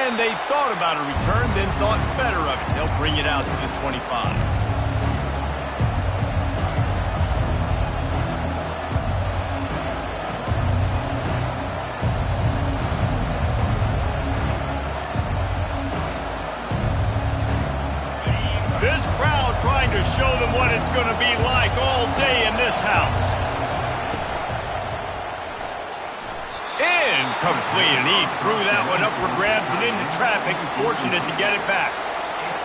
And they thought about a return, then thought better of it. They'll bring it out to the 25. This crowd trying to show them what it's going to be like all day in this house. Incomplete, and he threw that one up for grabs and into traffic, and fortunate to get it back.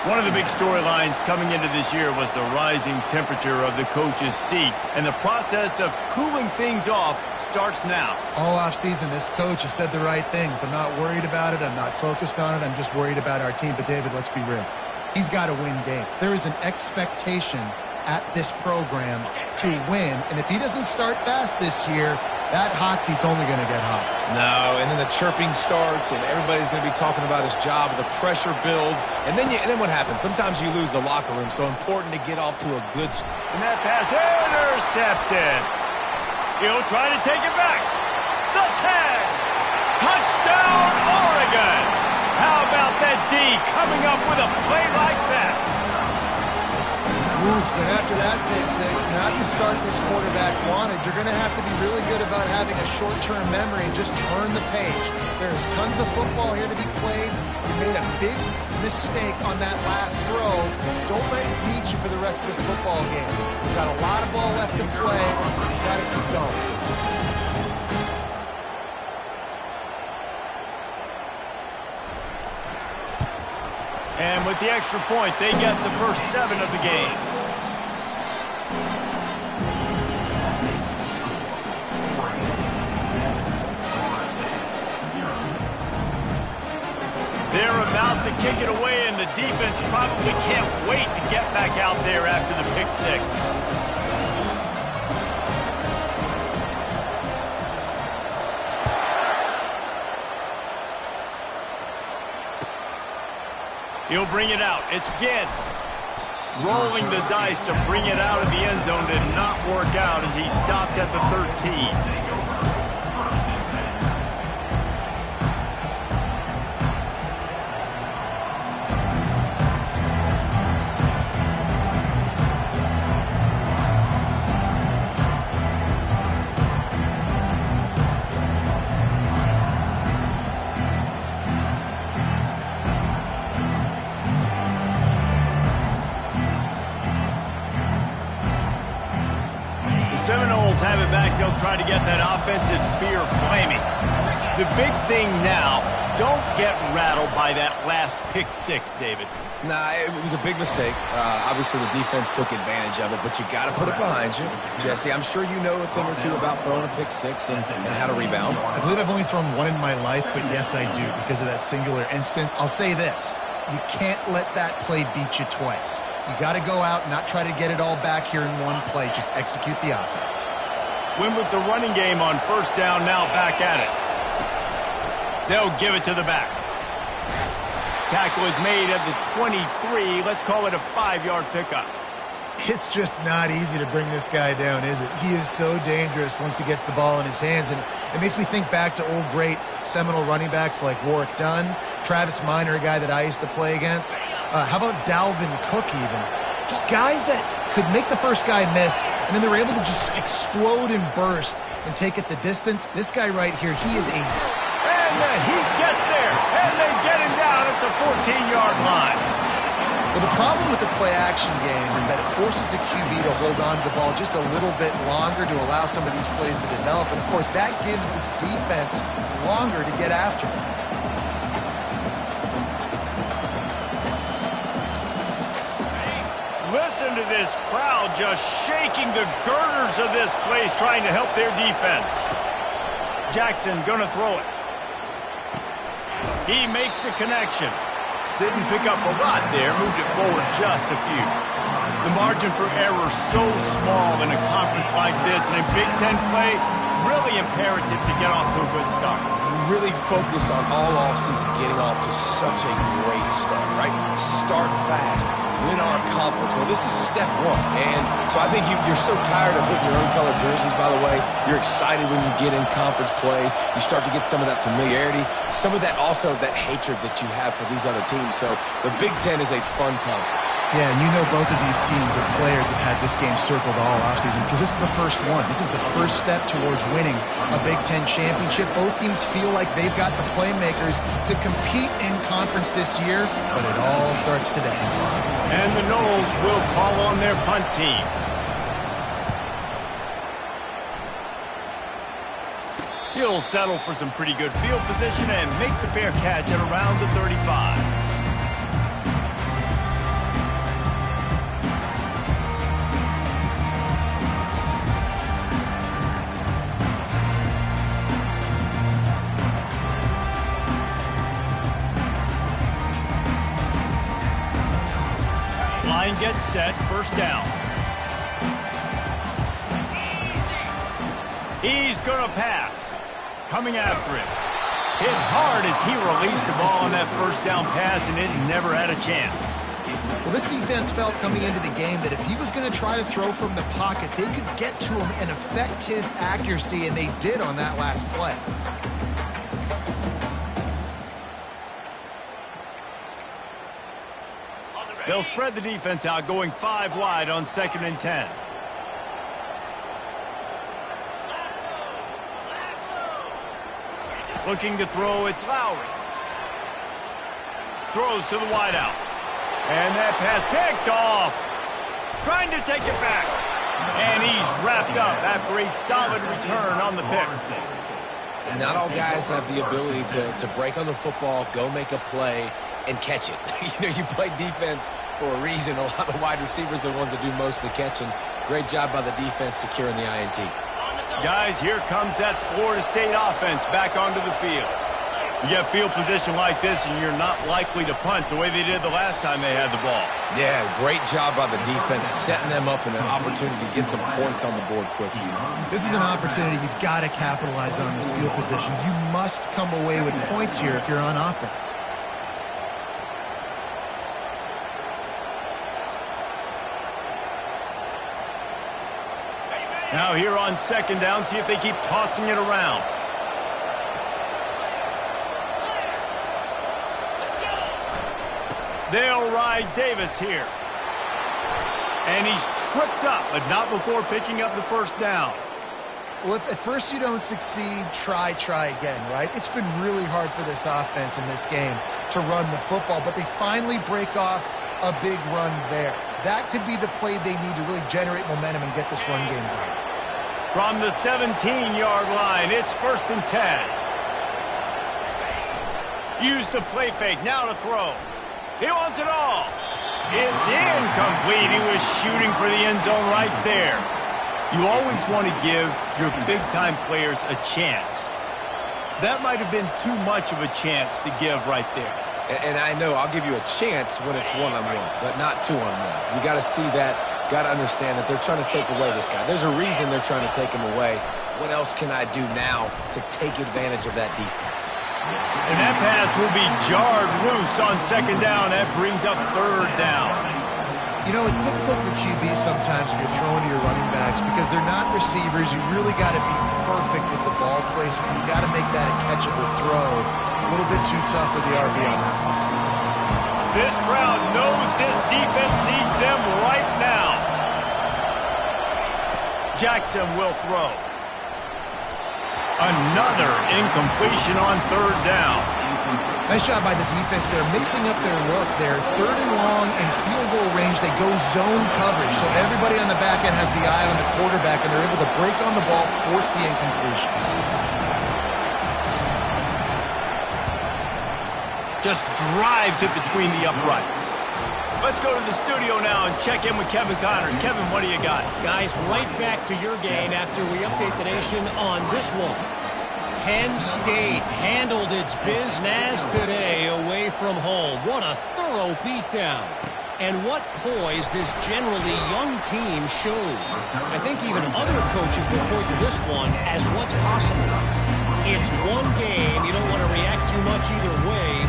One of the big storylines coming into this year was the rising temperature of the coach's seat, and the process of cooling things off starts now. All offseason, this coach has said the right things. I'm not worried about it. I'm not focused on it. I'm just worried about our team. But, David, let's be real. He's got to win games. There is an expectation at this program to win, and if he doesn't start fast this year, that hot seat's only going to get hot. No, and then the chirping starts, and everybody's going to be talking about his job, the pressure builds, and then what happens? Sometimes you lose the locker room, so important to get off to a good start. And that pass intercepted. He'll try to take it back. The tag. Touchdown, Oregon. How about that D coming up with a play like that? Oof, and after that pick six, not the start this quarterback wanted. You're going to have to be really good about having a short-term memory and just turn the page. There's tons of football here to be played. You made a big mistake on that last throw. Don't let it beat you for the rest of this football game. You've got a lot of ball left to play. You've got to keep going. And with the extra point, they get the first 7 of the game. They're about to kick it away, and the defense probably can't wait to get back out there after the pick six. He'll bring it out. It's Ginn. Rolling the dice to bring it out of the end zone did not work out as he stopped at the 13. Seminoles have it back. They'll try to get that offensive spear flaming. The big thing now, don't get rattled by that last pick six, David. Nah, it was a big mistake. Obviously, the defense took advantage of it, but you got to put it behind you. Jesse, I'm sure you know a thing or two about throwing a pick six and how to rebound. I believe I've only thrown one in my life, but yes, I do because of that singular instance. I'll say this. You can't let that play beat you twice. You got to go out and not try to get it all back here in one play. Just execute the offense. Win with the running game on first down, now back at it. They'll give it to the back. Tackle is made at the 23. Let's call it a 5-yard pickup. It's just not easy to bring this guy down, is it? He is so dangerous once he gets the ball in his hands, and it makes me think back to old great Seminole running backs like Warwick Dunn, Travis Minor, a guy that I used to play against. How about Dalvin Cook even? Just guys that could make the first guy miss, and then they were able to just explode and burst and take it the distance. This guy right here, he is a... And the Heat gets there, and they get him down at the 14-yard line. Well, the problem with the play-action game is that it forces the QB to hold on to the ball just a little bit longer to allow some of these plays to develop. And, of course, that gives this defense longer to get after them. Listen to this crowd just shaking the girders of this place, trying to help their defense. Jackson gonna throw it. He makes the connection. Didn't pick up a lot there, moved it forward just a few. The margin for error so small in a conference like this, and a Big Ten play, really imperative to get off to a good start. Really focus on all offseason getting off to such a great start, right? Start fast. win our conference. Well, this is step one. And so I think you're so tired of putting your own colored jerseys, by the way. You're excited when you get in conference plays. You start to get some of that familiarity, some of that also that hatred that you have for these other teams. So the Big Ten is a fun conference. Yeah, and you know both of these teams, their players have had this game circled all offseason because this is the first one. This is the first step towards winning a Big Ten championship. Both teams feel like they've got the playmakers to compete in conference this year, but it all starts today. And the Noles will call on their punt team. He'll settle for some pretty good field position and make the fair catch at around the 35. Line gets set, first down. He's going to pass. Coming after him. Hit hard as he released the ball on that first down pass, and it never had a chance. Well, this defense felt coming into the game that if he was going to try to throw from the pocket, they could get to him and affect his accuracy, and they did on that last play. They'll spread the defense out, going 5 wide on 2nd and 10. Looking to throw, it's Lowry. Throws to the wideout. And that pass picked off. Trying to take it back. And he's wrapped up after a solid return on the pick. Not all guys have the ability to break on the football, go make a play, and catch it. You play defense for a reason. A lot of the wide receivers are the ones that do most of the catching. Great job by the defense securing the INT. Guys, here comes that Florida State offense back onto the field. You get field position like this, and you're not likely to punt the way they did the last time they had the ball. Yeah, great job by the defense, setting them up in an opportunity to get some points on the board quickly. This is an opportunity you've got to capitalize on this field position. You must come away with points here if you're on offense. Now here on 2nd down, see if they keep tossing it around. They'll ride Davis here. And he's tripped up, but not before picking up the first down. Well, if at first you don't succeed, try again, right? It's been really hard for this offense in this game to run the football, but they finally break off a big run there. That could be the play they need to really generate momentum and get this run game going. From the 17-yard line, it's 1st and 10. Use the play fake, now to throw. He wants it all. It's incomplete. He was shooting for the end zone right there. You always want to give your big-time players a chance. That might have been too much of a chance to give right there. And I know I'll give you a chance when it's one-on-one, but not two-on-one. You got to see that, got to understand that they're trying to take away this guy. There's a reason they're trying to take him away. What else can I do now to take advantage of that defense? And that pass will be jarred loose on 2nd down. That brings up 3rd down. You know, it's difficult for QBs sometimes when you're throwing to your running backs because they're not receivers. You really got to be perfect with the ball placement. You got to make that a catchable throw. A little bit too tough for the RB on that. This crowd knows this defense needs them right now. Jackson will throw. Another incompletion on 3rd down. Nice job by the defense there, mixing up their look there. 3rd and long and field goal range. They go zone coverage, so everybody on the back end has the eye on the quarterback, and they're able to break on the ball, force the incompletion. Just drives it between the uprights. Let's go to the studio now and check in with Kevin Connors. Kevin, what do you got? Guys, right back to your game after we update the nation on this one. Penn State handled its business today away from home. What a thorough beatdown. And what poise this generally young team showed. I think even other coaches will point to this one as what's possible. It's one game. You don't want to react too much either way.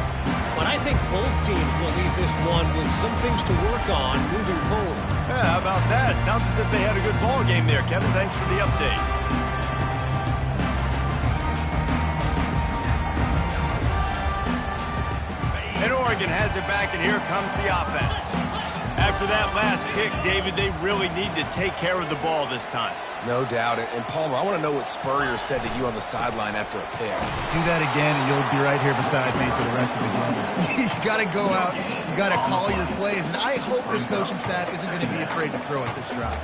But I think both teams will leave this one with some things to work on moving forward. Yeah, how about that? Sounds as if they had a good ball game there, Kevin. Thanks for the update. And Oregon has it back, and here comes the offense. After that last pick, David, they really need to take care of the ball this time. No doubt. And Palmer, I want to know what Spurrier said to you on the sideline after a pick. Do that again, and you'll be right here beside me for the rest of the game. You got to go out. You got to call your plays. And I hope this coaching staff isn't going to be afraid to throw at this drive.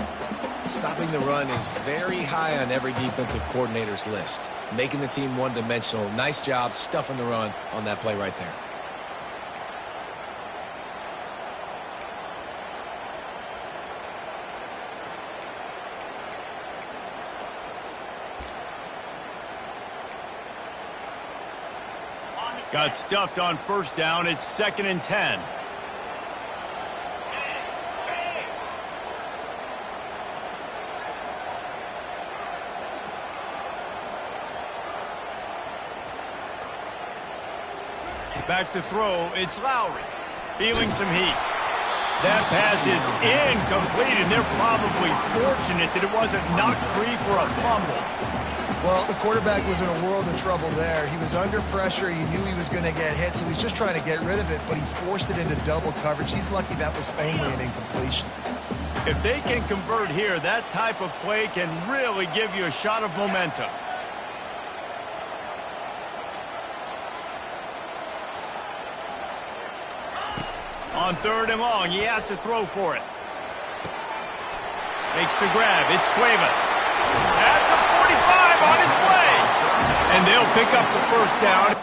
Stopping the run is very high on every defensive coordinator's list. Making the team one-dimensional. Nice job stuffing the run on that play right there. Got stuffed on first down. It's 2nd and 10. Back to throw. It's Lowry. Feeling some heat. That pass is incomplete, and they're probably fortunate that it wasn't knocked free for a fumble. Well, the quarterback was in a world of trouble there. He was under pressure. He knew he was going to get hit, so he's just trying to get rid of it, but he forced it into double coverage. He's lucky that was only an incompletion. If they can convert here, that type of play can really give you a shot of momentum. On 3rd and long, he has to throw for it. Makes the grab. It's Cuevas. At the 45, on its way. And they'll pick up the first down.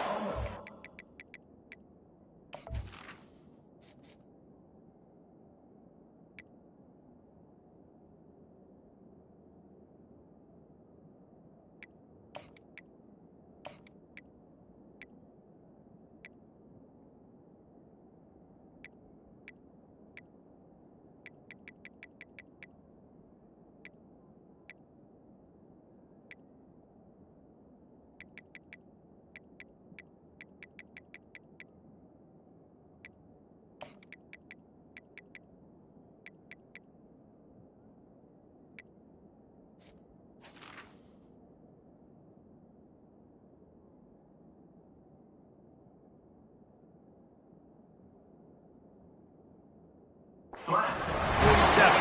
Slap. 47.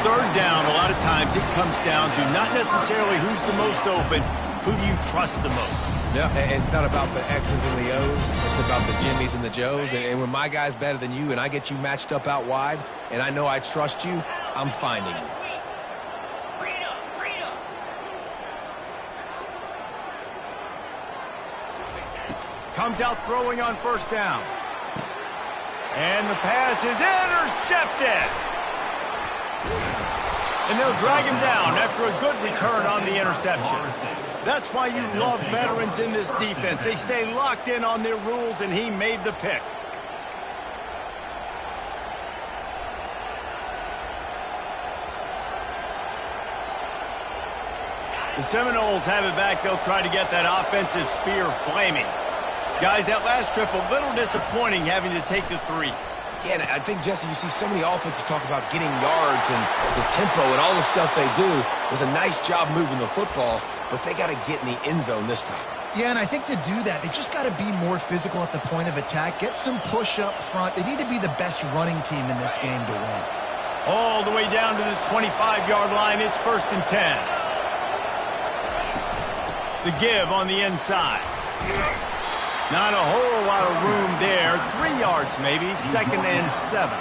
3rd down, a lot of times it comes down to not necessarily who's the most open, who do you trust the most? Yeah, it's not about the X's and the O's. It's about the Jimmys and the Joes. And when my guy's better than you and I get you matched up out wide and I know I trust you, I'm finding you. Comes out throwing on 1st down. And the pass is intercepted. And they'll drag him down after a good return on the interception. That's why you love veterans in this defense. They stay locked in on their rules, and he made the pick. The Seminoles have it back. They'll try to get that offensive spear flaming. Guys, that last trip, a little disappointing having to take the 3. Yeah, and I think, Jesse, you see so many offenses talk about getting yards and the tempo and all the stuff they do. It was a nice job moving the football, but they got to get in the end zone this time. Yeah, and I think to do that, they just got to be more physical at the point of attack, get some push up front. They need to be the best running team in this game to win. All the way down to the 25-yard line. It's 1st and 10. The give on the inside. Not a whole lot of room there. 3 yards maybe. 2nd and 7.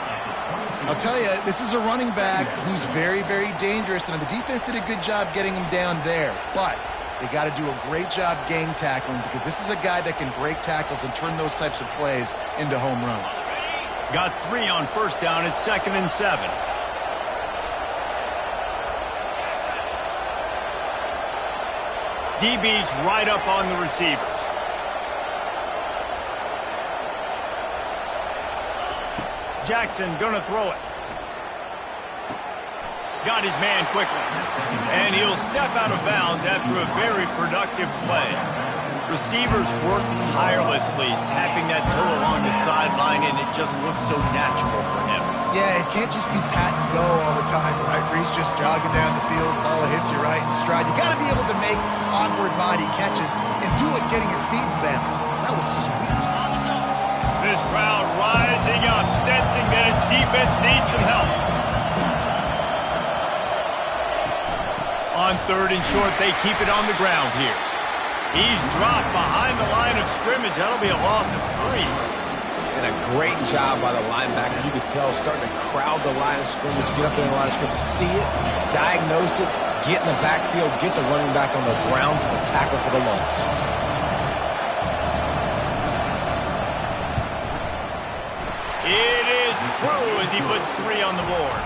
I'll tell you, this is a running back who's very, very dangerous, and the defense did a good job getting him down there. But they got to do a great job game tackling because this is a guy that can break tackles and turn those types of plays into home runs. Got 3 on 1st down. It's 2nd and 7. DB's right up on the receivers. Jackson gonna throw it. Got his man quickly. And he'll step out of bounds after a very productive play. Receivers work tirelessly, tapping that toe along the sideline, and it just looks so natural for him. Yeah, it can't just be pat and go all the time, right? Reese just jogging down the field, ball hits you right in stride. You got to be able to make awkward body catches and do it getting your feet in bounds. That was sweet. This crowd rising up, sensing that its defense needs some help. On 3rd and short, they keep it on the ground here. He's dropped behind the line of scrimmage. That'll be a loss of 3. And a great job by the linebacker. You could tell starting to crowd the line of scrimmage, get up there in the line of scrimmage, see it, diagnose it, get in the backfield, get the running back on the ground for the tackle for the loss. It is true as he puts 3 on the board.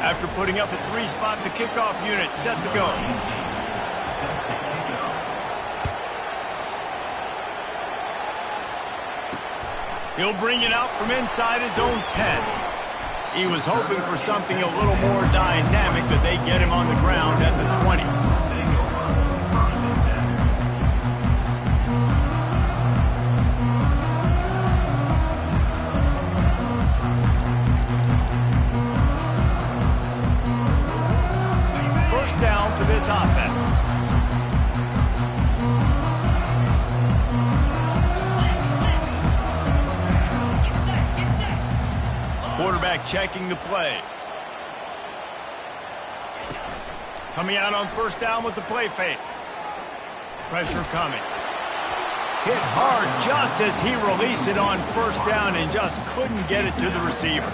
After putting up a 3-spot, the kickoff unit set to go. He'll bring it out from inside his own 10. He was hoping for something a little more dynamic, but they get him on the ground at the 20. First down for this offense. Quarterback checking the play. Coming out on first down with the play fake. Pressure coming. Hit hard just as he released it on first down and just couldn't get it to the receiver.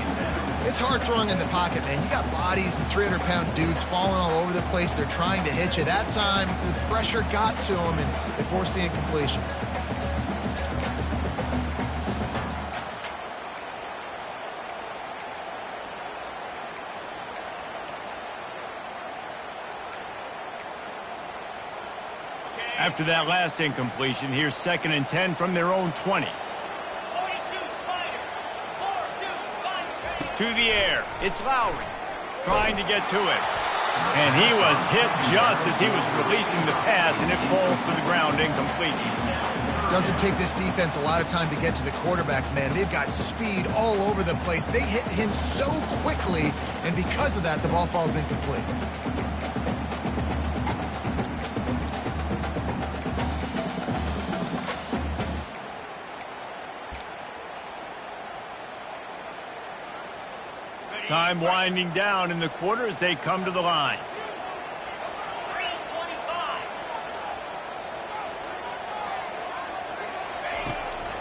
It's hard throwing in the pocket, man. You got bodies and 300-pound dudes falling all over the place. They're trying to hit you. That time, the pressure got to him, and it forced the incompletion. After that last incompletion, here's 2nd and 10 from their own 20. To the air, it's Lowry trying to get to it. And he was hit just as he was releasing the pass, and it falls to the ground incomplete. Doesn't take this defense a lot of time to get to the quarterback, man. They've got speed all over the place. They hit him so quickly, and because of that, the ball falls incomplete. Time winding down in the quarter as they come to the line.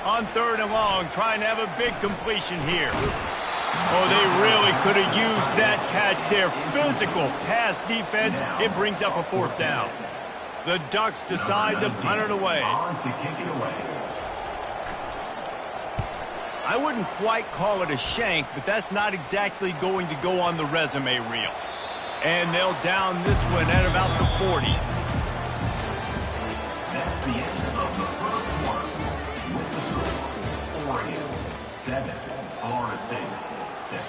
On 3rd and long, trying to have a big completion here. Oh, they really could have used that catch there. Physical pass defense. It brings up a 4th down. The Ducks decide to punt it away. I wouldn't quite call it a shank, but that's not exactly going to go on the resume reel. And they'll down this one at about the 40. That's the end of the first quarter. With the score, Oregon 7, Florida State 6.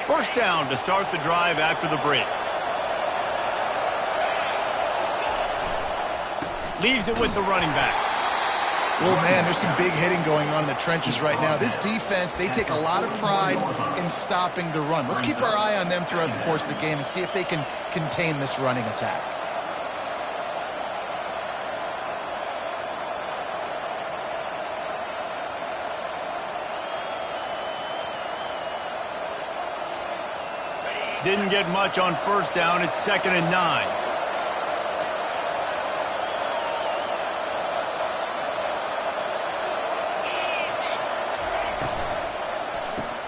First down to start the drive after the break. Leaves it with the running back. Well, man, there's some big hitting going on in the trenches right now. This defense, they take a lot of pride in stopping the run. Let's keep our eye on them throughout the course of the game and see if they can contain this running attack. Didn't get much on first down. It's 2nd and 9.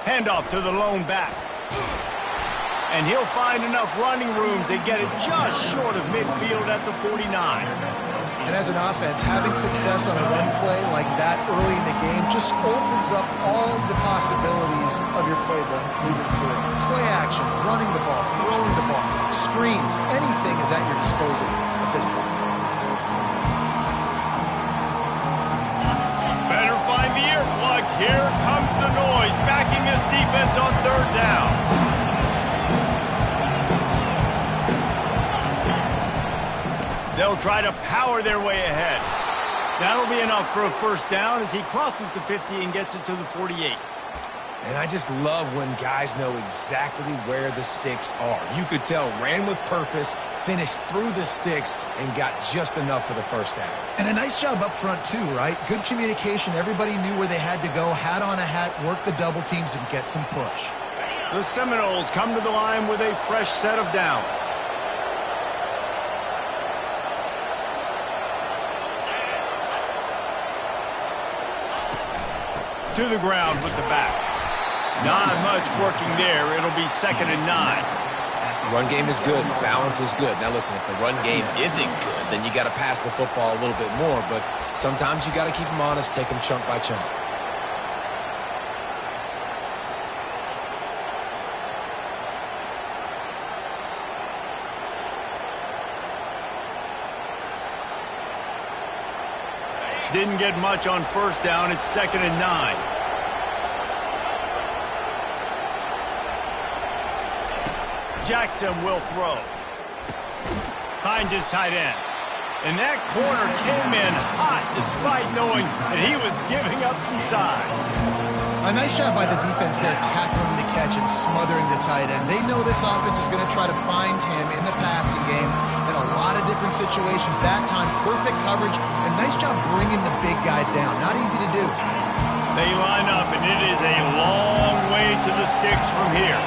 Handoff to the lone back. And he'll find enough running room to get it just short of midfield at the 49. And as an offense, having success on a run play like that early in the game just opens up all the possibilities of your playbook moving forward. Play action, running the ball, throwing the ball, screens, anything is at your disposal at this point. Better find the earplugs. Here comes the noise, backing this defense on third down. They'll try to power their way ahead. That'll be enough for a first down as he crosses the 50 and gets it to the 48. And I just love when guys know exactly where the sticks are. You could tell, ran with purpose, finished through the sticks, and got just enough for the first down. And a nice job up front, too, right? Good communication. Everybody knew where they had to go, hat on a hat, work the double teams, and get some push. The Seminoles come to the line with a fresh set of downs. To the ground with the back. Not much working there. It'll be 2nd and 9. Run game is good. Balance is good. Now listen, if the run game isn't good, then you got to pass the football a little bit more. But sometimes you got to keep them honest, take them chunk by chunk. Didn't get much on first down. It's 2nd and 9. Jackson will throw. Finds his tight end. And that corner came in hot despite knowing that he was giving up some size. A nice job by the defense there, tackling the catch and smothering the tight end. They know this offense is going to try to find him in the passing game in a lot of different situations. That time, perfect coverage, and nice job bringing the big guy down. Not easy to do. They line up, and it is a long way to the sticks from here.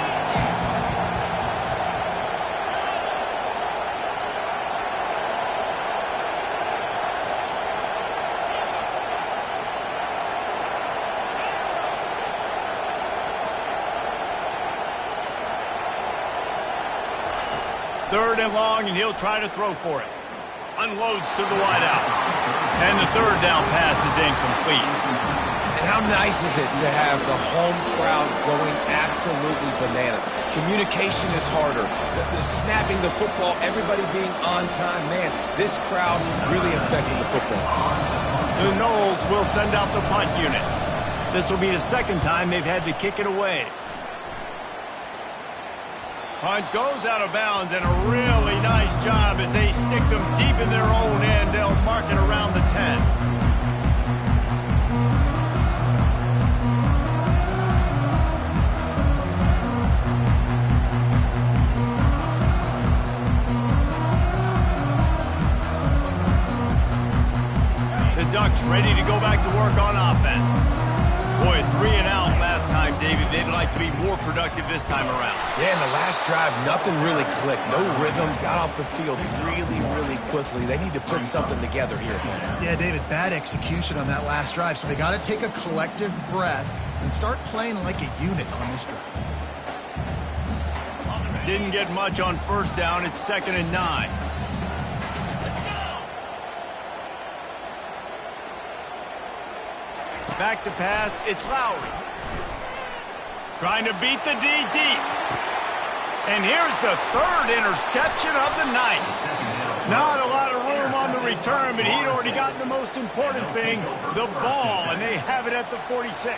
Third and long, and he'll try to throw for it. Unloads to the wideout. And the third down pass is incomplete. And how nice is it to have the home crowd going absolutely bananas? Communication is harder. The snapping the football, everybody being on time. Man, this crowd really affected the football. The Noles will send out the punt unit. This will be the second time they've had to kick it away. Punt goes out of bounds, and a really nice job as they stick them deep in their own end. They'll mark it around the 10. The Ducks ready to go back to work on offense. Boy, 3 and out last time, David. They'd like to be more productive this time around. Yeah, in the last drive, nothing really clicked. No rhythm, got off the field really quickly. They need to put something together here. Yeah, David, bad execution on that last drive. So they got to take a collective breath and start playing like a unit on this drive. Didn't get much on first down. It's 2nd and 9. Back to pass, it's Lowry. Trying to beat the D deep. And here's the third interception of the night. Not a lot of room on the return, but he'd already gotten the most important thing, the ball, and they have it at the 46.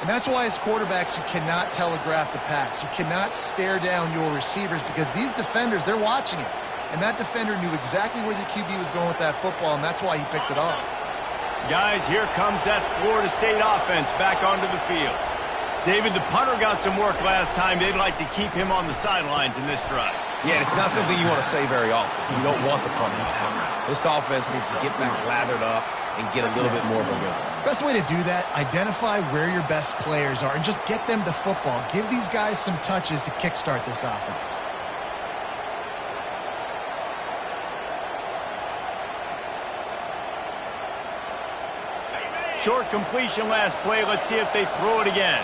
And that's why as quarterbacks, you cannot telegraph the pass. You cannot stare down your receivers because these defenders, they're watching it. And that defender knew exactly where the QB was going with that football, and that's why he picked it off. Guys, here comes that Florida State offense back onto the field. David, the punter got some work last time. They'd like to keep him on the sidelines in this drive. Yeah, it's not something you want to say very often. You don't want the punter to punt. This offense needs to get back lathered up and get a little bit more of a rhythm. Best way to do that, identify where your best players are and just get them the football. Give these guys some touches to kickstart this offense. Short completion last play. Let's see if they throw it again.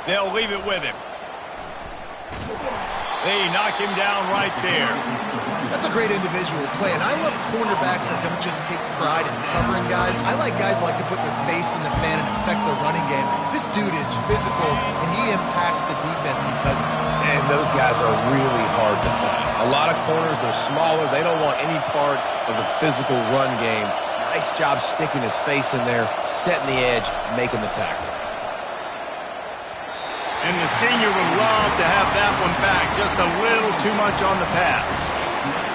They'll leave it with him. They knock him down right there. That's a great individual play, and I love cornerbacks that don't just take pride in covering guys. I like guys that like to put their face in the fan and affect the running game. This dude is physical, and he impacts the defense because of it. guys are really hard to find. A lot of corners, they're smaller. They don't want any part of the physical run game. Nice job sticking his face in there, setting the edge, making the tackle. And the senior would love to have that one back. Just a little too much on the pass.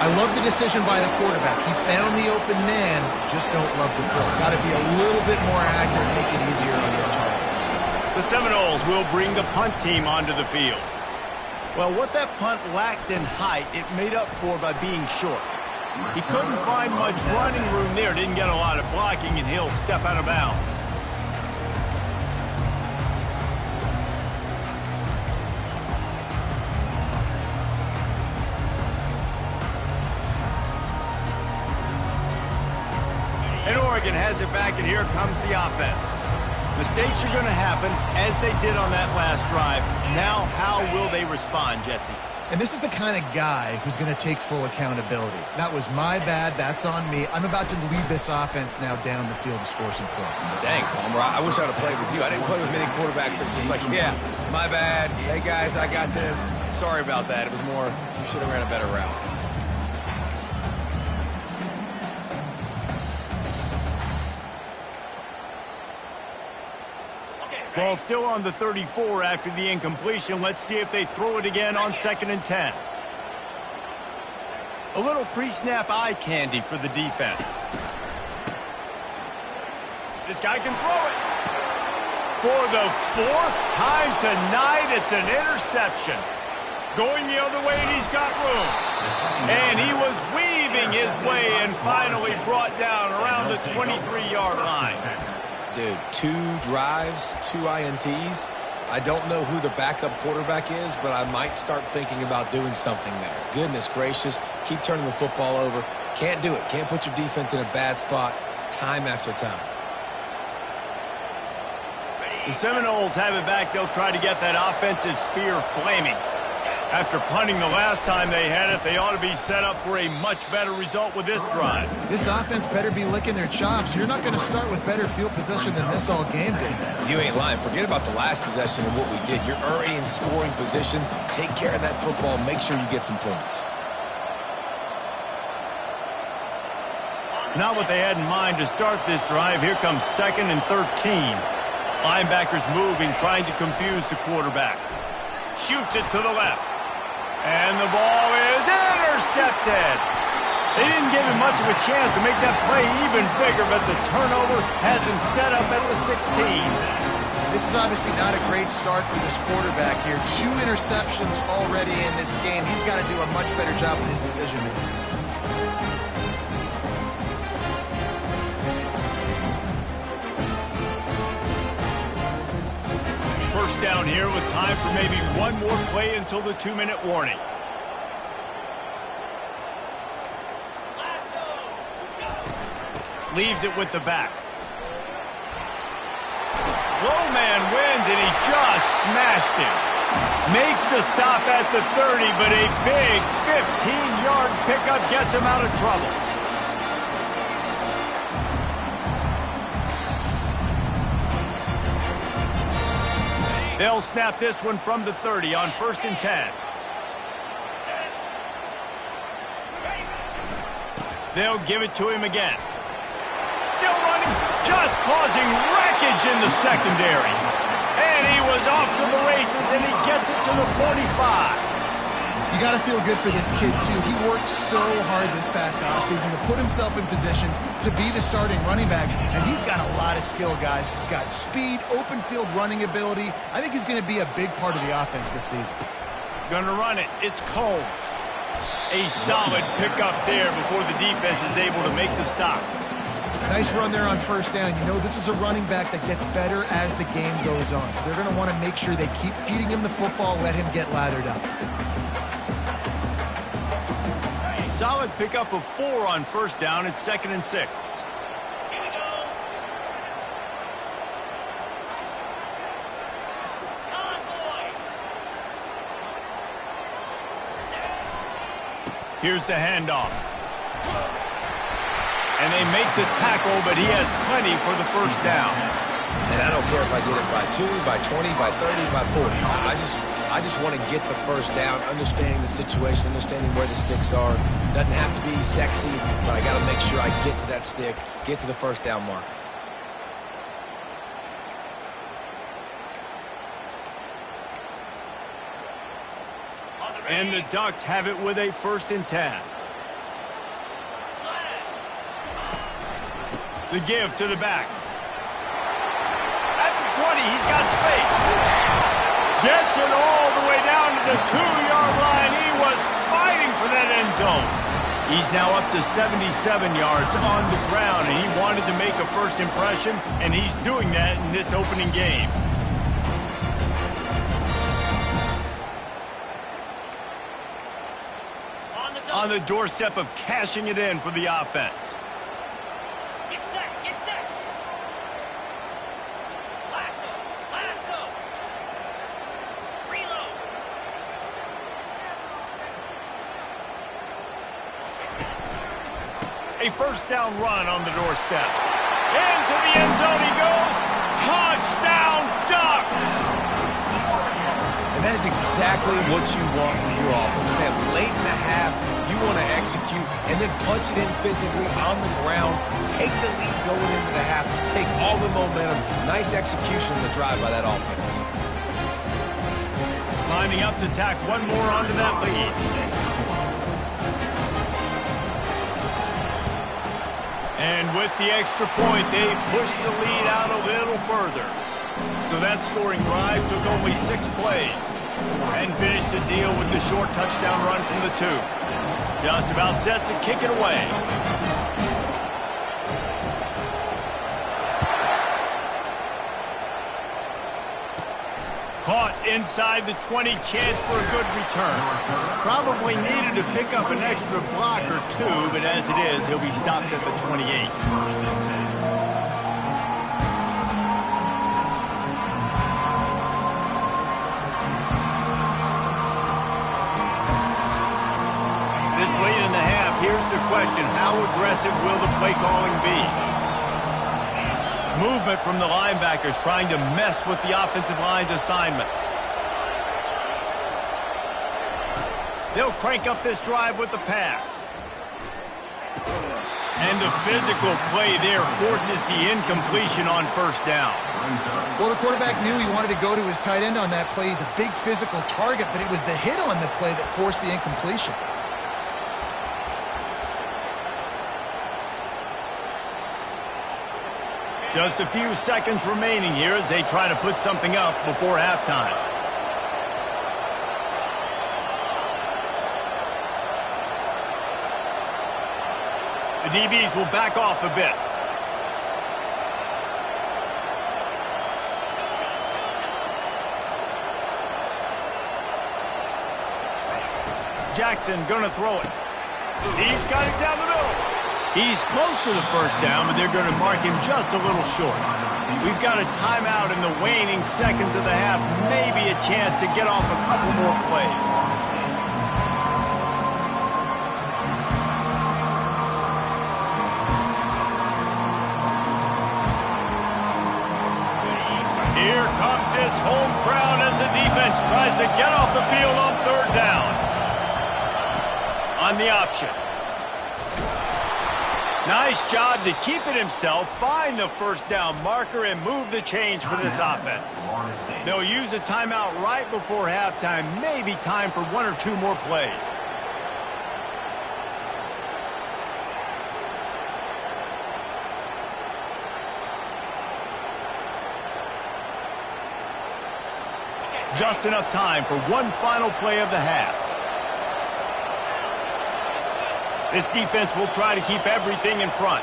I love the decision by the quarterback. He found the open man, just don't love the throw. Got to be a little bit more accurate, make it easier on your target. The Seminoles will bring the punt team onto the field. Well, what that punt lacked in height, it made up for by being short. He couldn't find much running room there, didn't get a lot of blocking, and he'll step out of bounds. And Oregon has it back, and here comes the offense. Mistakes are going to happen, as they did on that last drive. Now, how will they respond, Jesse? And this is the kind of guy who's going to take full accountability. That was my bad. That's on me. I'm about to lead this offense now down the field and score some points. Dang, Palmer, I wish I would have played with you. I didn't play with many quarterbacks that just like, yeah, my bad. Hey, guys, I got this. Sorry about that. It was more, you should have ran a better route. Ball still on the 34 after the incompletion. Let's see if they throw it again on 2nd and 10. A little pre-snap eye candy for the defense. This guy can throw it. For the 4th time tonight, it's an interception. Going the other way, and he's got room. And he was weaving his way and finally brought down around the 23-yard line. Dude, 2 drives, 2 INTs. I don't know who the backup quarterback is, but I might start thinking about doing something there. Goodness gracious, keep turning the football over. Can't do it. Can't put your defense in a bad spot time after time. The Seminoles have it back. They'll try to get that offensive spear flaming. After punting the last time they had it, they ought to be set up for a much better result with this drive. This offense better be licking their chops. You're not going to start with better field possession than this all game did. You ain't lying. Forget about the last possession and what we did. You're already in scoring position. Take care of that football. Make sure you get some points. Not what they had in mind to start this drive. Here comes 2nd and 13. Linebackers moving, trying to confuse the quarterback. Shoots it to the left. And the ball is intercepted. They didn't give him much of a chance to make that play even bigger, but the turnover has him set up at the 16. This is obviously not a great start for this quarterback here. 2 interceptions already in this game. He's got to do a much better job with his decision making. First down here with time for maybe one more play until the 2-minute warning. Leaves it with the back. Low man wins, and he just smashed him. Makes the stop at the 30, but a big 15-yard pickup gets him out of trouble. They'll snap this one from the 30 on 1st and 10. They'll give it to him again. Still running, just causing wreckage in the secondary. And he was off to the races, and he gets it to the 45. You got to feel good for this kid, too. He worked so hard this past offseason to put himself in position to be the starting running back, and he's got a lot of skill, guys. He's got speed, open field running ability. I think he's going to be a big part of the offense this season. Gonna run it. It's Combs. A solid pickup there before the defense is able to make the stop. Nice run there on 1st down. You know, this is a running back that gets better as the game goes on, so they're going to want to make sure they keep feeding him the football, let him get lathered up. Solid pickup of 4 on 1st down. It's 2nd and 6. Here's the handoff. And they make the tackle, but he has plenty for the 1st down. And I don't care if I get it by 2, by 20, by 30, by 40. I just just want to get the first down, understanding the situation, understanding where the sticks are. Doesn't have to be sexy, but I got to make sure I get to that stick, get to the first down mark. And the Ducks have it with a 1st and 10. The give to the back. At the 20, he's got space. Gets it all the way down to the 2-yard line. He was fighting for that end zone. He's now up to 77 yards on the ground, and he wanted to make a first impression, and he's doing that in this opening game. On the doorstep of cashing it in for the offense. Get set, get set. Lasso, lasso. Reload. A first down run on the doorstep. Into the end zone he goes. Touchdown, Ducks! And that is exactly what you want from your offense. Man, late in the half, you want to execute and then punch it in physically on the ground. Take the lead going into the half. Take all the momentum. Nice execution on the drive by that offense. Lining up to tack one more onto that lead. And with the extra point, they push the lead out a little further. So that scoring drive took only 6 plays and finished the deal with the short touchdown run from the 2. Just about set to kick it away. Caught inside the 20, chance for a good return. Probably needed to pick up an extra block or 2, but as it is, he'll be stopped at the 28. Late in the half, here's the question: how aggressive will the play calling be? Movement from the linebackers trying to mess with the offensive line's assignments. They'll crank up this drive with the pass. And the physical play there forces the incompletion on first down. Well, the quarterback knew he wanted to go to his tight end on that play. He's a big physical target, but it was the hit on the play that forced the incompletion. Just a few seconds remaining here as they try to put something up before halftime. The DBs will back off a bit. Jackson gonna throw it. He's got it down the middle. He's close to the first down, but they're going to mark him just a little short. We've got a timeout in the waning seconds of the half. Maybe a chance to get off a couple more plays. Here comes this home crowd as the defense tries to get off the field on 3rd down. On the option. Nice job to keep it himself, find the first down marker, and move the chains for this offense. They'll use a timeout right before halftime, maybe time for 1 or 2 more plays. Just enough time for one final play of the half. This defense will try to keep everything in front.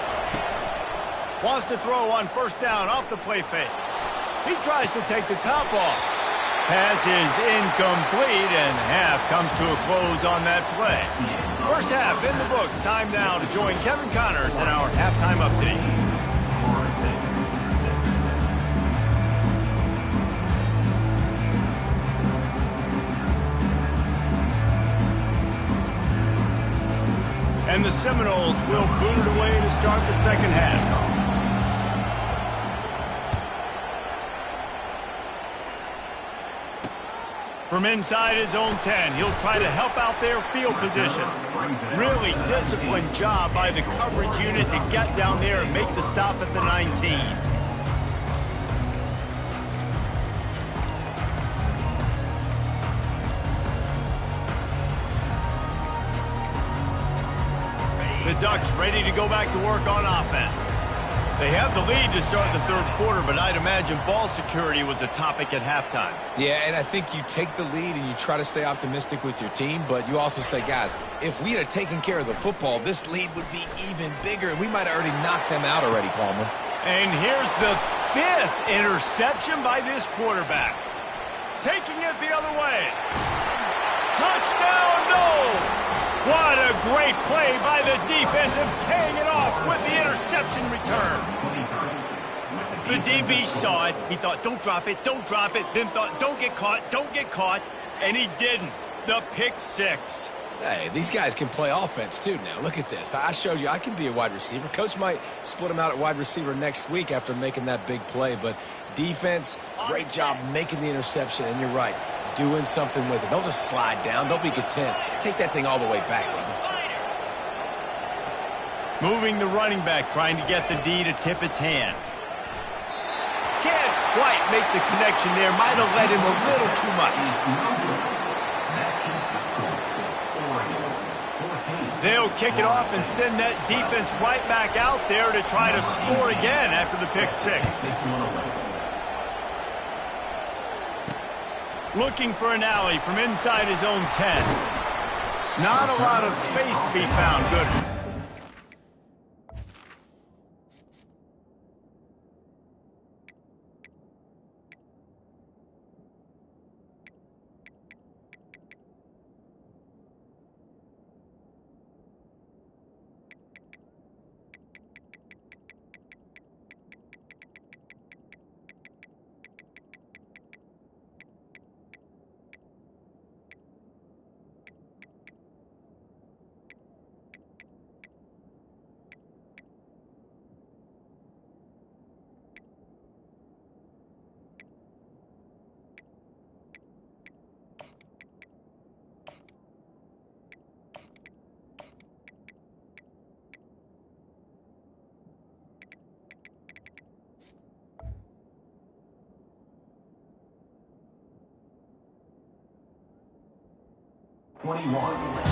Wants to throw on first down off the play fake. He tries to take the top off. Pass is incomplete, and half comes to a close on that play. First half in the books. Time now to join Kevin Connors in our halftime update. And the Seminoles will boot it away to start the second half. From inside his own 10, he'll try to help out their field position. Really disciplined job by the coverage unit to get down there and make the stop at the 19. The Ducks ready to go back to work on offense. They have the lead to start the third quarter, but I'd imagine ball security was a topic at halftime. Yeah, and I think you take the lead and you try to stay optimistic with your team, but you also say, guys, if we had taken care of the football, this lead would be even bigger, and we might have already knocked them out already, Palmer. And here's the 5th interception by this quarterback. Taking it the other way. Touchdown, no! What a great play by the defense and paying it off with the interception return. The DB saw it. He thought, don't drop it, don't drop it. Then thought, don't get caught, and he didn't. The pick 6. Hey, these guys can play offense too now. Look at this. I showed you I can be a wide receiver. Coach might split him out at wide receiver next week after making that big play, but defense, great job making the interception, and you're right. Doing something with it. Don't just slide down. Don't be content. Take that thing all the way back, brother. Moving the running back, trying to get the D to tip its hand. Can't quite make the connection there. Might have led him a little too much. They'll kick it off and send that defense right back out there to try to score again after the pick 6. Looking for an alley from inside his own 10. Not a lot of space to be found. Good.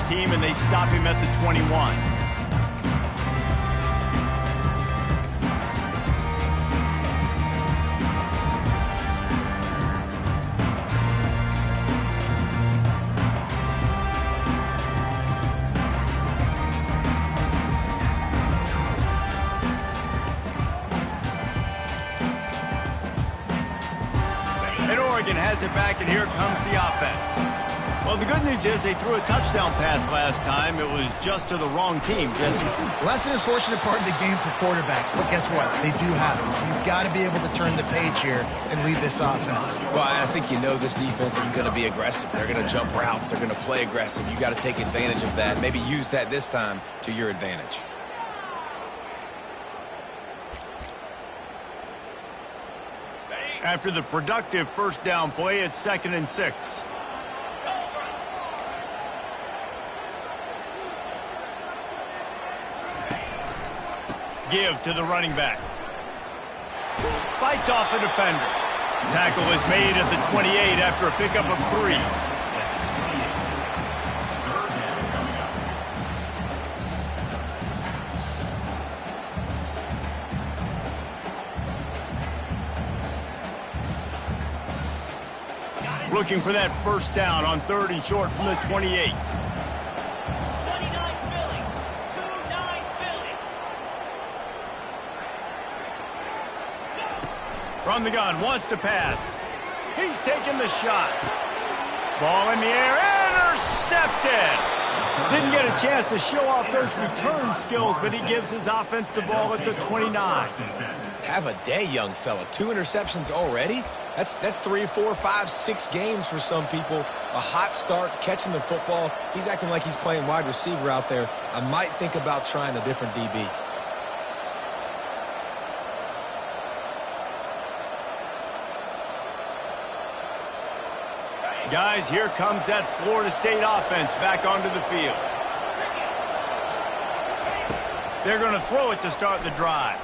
Team, and they stop him at the 21. And Oregon has it back, and here comes the offense. Well, the good news is they threw a touchdown pass last time. It was just to the wrong team, Jesse. Well, that's an unfortunate part of the game for quarterbacks, but guess what? They do have it, so you've got to be able to turn the page here and lead this offense. Well, I think you know this defense is going to be aggressive. They're going to jump routes. They're going to play aggressive. You got to take advantage of that. Maybe use that this time to your advantage. After the productive first down play, it's 2nd and 6. Give to the running back. Fights off a defender. Tackle is made at the 28 after a pickup of 3. Looking for that first down on 3rd and short from the 28. From the gun, wants to pass. He's taking the shot. Ball in the air, intercepted. Didn't get a chance to show off those return skills, but he gives his offense the ball at the 29. Have a day, young fella. 2 interceptions already? That's 3, 4, 5, 6 games for some people. A hot start, catching the football. He's acting like he's playing wide receiver out there. I might think about trying a different DB. Guys, here comes that Florida State offense back onto the field. They're going to throw it to start the drive.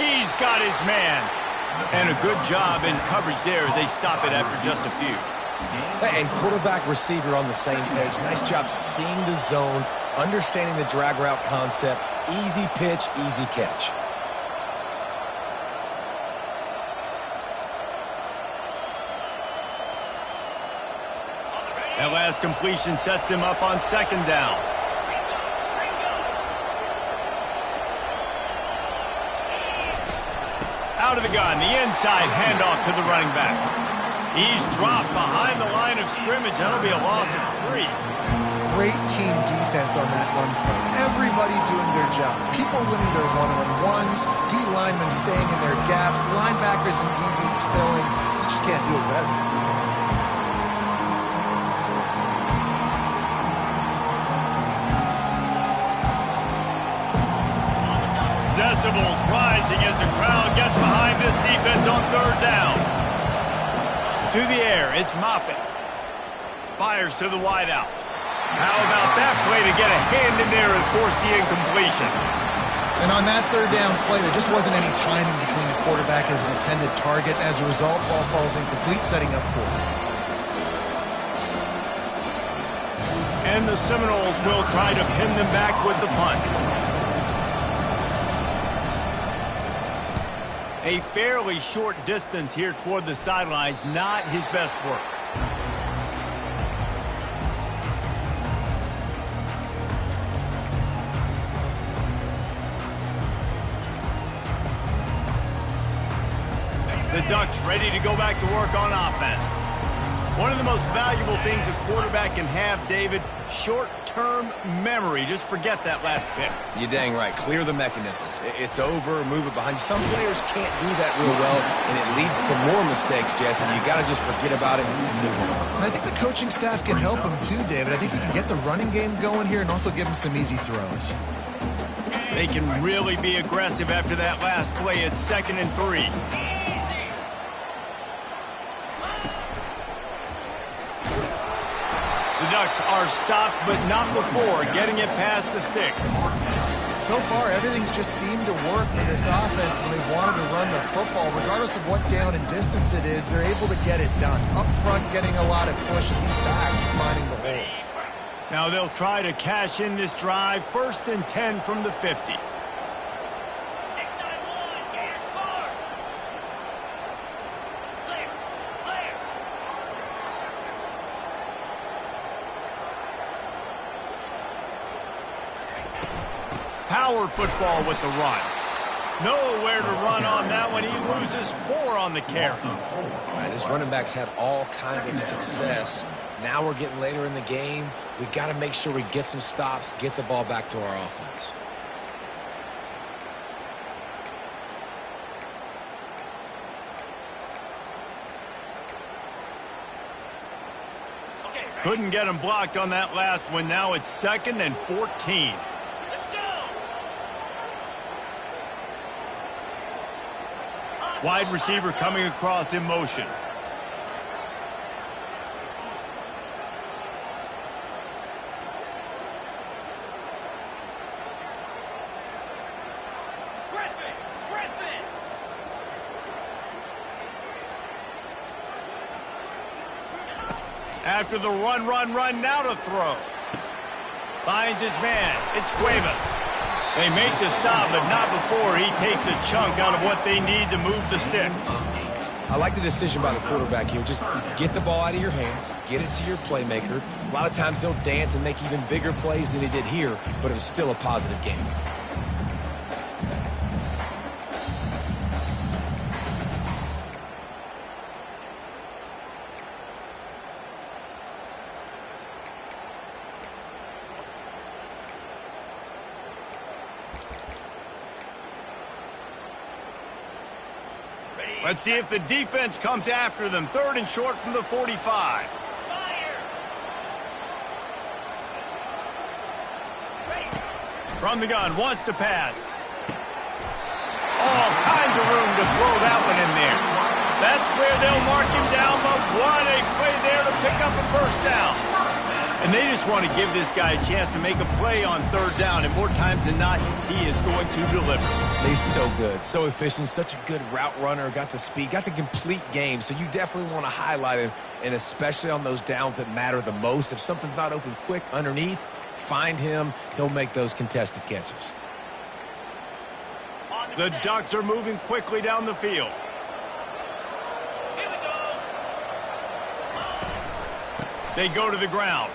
He's got his man. And a good job in coverage there as they stop it after just a few. And quarterback receiver on the same page. Nice job seeing the zone, understanding the drag route concept. Easy pitch, easy catch. That last completion sets him up on second down. Out of the gun, the inside handoff to the running back. He's dropped behind the line of scrimmage. That'll be a loss of 3. Great team defense on that run play. Everybody doing their job. People winning their one-on-ones, D linemen staying in their gaps, linebackers and DBs filling. You just can't do it better. Decibels rising as the crowd gets behind this defense on third down. To the air, it's Moffitt. Fires to the wideout. How about that play to get a hand in there and force the incompletion? And on that third down play, there just wasn't any timing between the quarterback and his intended target. As a result, ball falls incomplete, setting up for it. And the Seminoles will try to pin them back with the punt. A fairly short distance here toward the sidelines, not his best work. The Ducks ready to go back to work on offense. One of the most valuable things a quarterback can have, David, short-term memory. Just forget that last pick. You're dang right. Clear the mechanism. It's over, move it behind you. Some players can't do that real well, and it leads to more mistakes, Jesse. You got to just forget about it and move on. And I think the coaching staff can help him too, David. I think you can get the running game going here and also give him some easy throws. They can really be aggressive after that last play. It's 2nd and 3. The Ducks are stopped, but not before getting it past the sticks. So far, everything's just seemed to work for this offense when they wanted to run the football. Regardless of what down and distance it is, they're able to get it done. Up front, getting a lot of push, and these backs are finding the holes. Now they'll try to cash in this drive. 1st and 10 from the 50. Power football with the run. Nowhere to run on that one. He loses 4 on the carry. All right, this running back's had all kind of success. Now we're getting later in the game. We got to make sure we get some stops, get the ball back to our offense. Couldn't get him blocked on that last one. Now it's 2nd and 14. Wide receiver coming across in motion. After the run, now to throw. Finds his man. It's Cuevas. They make the stop, but not before he takes a chunk out of what they need to move the sticks. I like the decision by the quarterback here. Just get the ball out of your hands, get it to your playmaker. A lot of times he'll dance and make even bigger plays than he did here, but it was still a positive game. Let's see if the defense comes after them. 3rd and short from the 45. From the gun, wants to pass. All kinds of room to throw that one in there. That's where they'll mark him down, but what a play there to pick up a first down. And they just want to give this guy a chance to make a play on third down, and more times than not, he is going to deliver. He's so good, so efficient, such a good route runner, got the speed, got the complete game, so you definitely want to highlight him, and especially on those downs that matter the most. If something's not open quick underneath, find him. He'll make those contested catches. The Ducks are moving quickly down the field. Here we go. They go to the ground.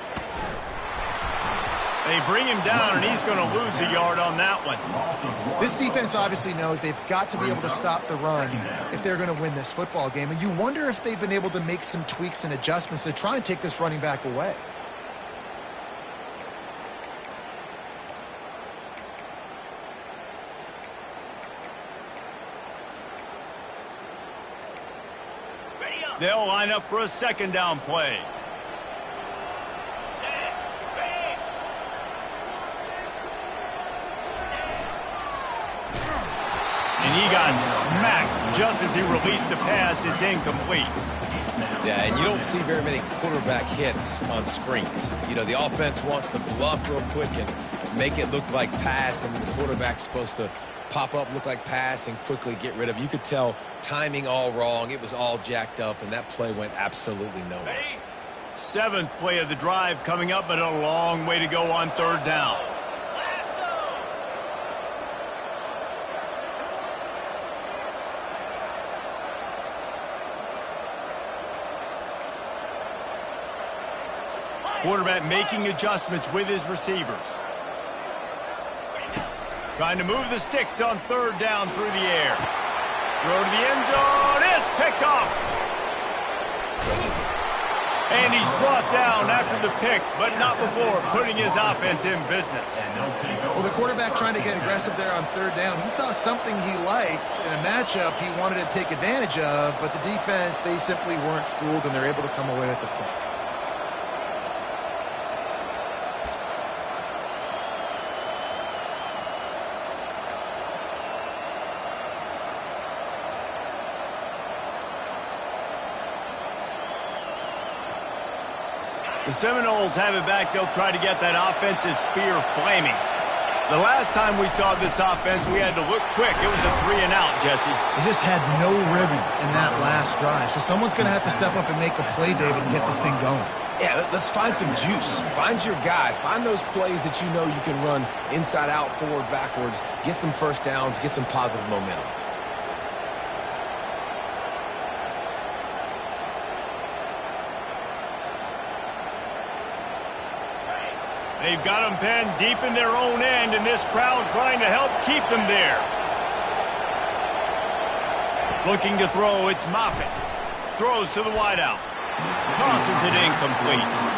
They bring him down, and he's going to lose a yard on that one. This defense obviously knows they've got to be able to stop the run if they're going to win this football game. And you wonder if they've been able to make some tweaks and adjustments to try and take this running back away. Ready up. They'll line up for a second down play. Ready. And he got smacked just as he released the pass. It's incomplete. Yeah, and you don't see very many quarterback hits on screens. You know, the offense wants to bluff real quick and make it look like pass, and the quarterback's supposed to pop up, look like pass, and quickly get rid of it. You could tell timing all wrong. It was all jacked up, and that play went absolutely nowhere. Ready. Seventh play of the drive coming up, but a long way to go on third down. Lasso. Quarterback making adjustments with his receivers. Trying to move the sticks on third down through the air. Throw to the end zone. It's picked off. And he's brought down after the pick, but not before putting his offense in business. Well, the quarterback trying to get aggressive there on third down. He saw something he liked in a matchup he wanted to take advantage of, but the defense, they simply weren't fooled, and they're able to come away with the pick. The Seminoles have it back. They'll try to get that offensive spear flaming. The last time we saw this offense, we had to look quick. It was a 3-and-out, Jesse. They just had no rhythm in that last drive. So someone's going to have to step up and make a play, David, and get this thing going. Yeah, let's find some juice. Find your guy. Find those plays that you know you can run inside out, forward, backwards. Get some first downs. Get some positive momentum. They've got them penned deep in their own end, and this crowd trying to help keep them there. Looking to throw, it's Moffitt. Throws to the wideout. Tosses it incomplete.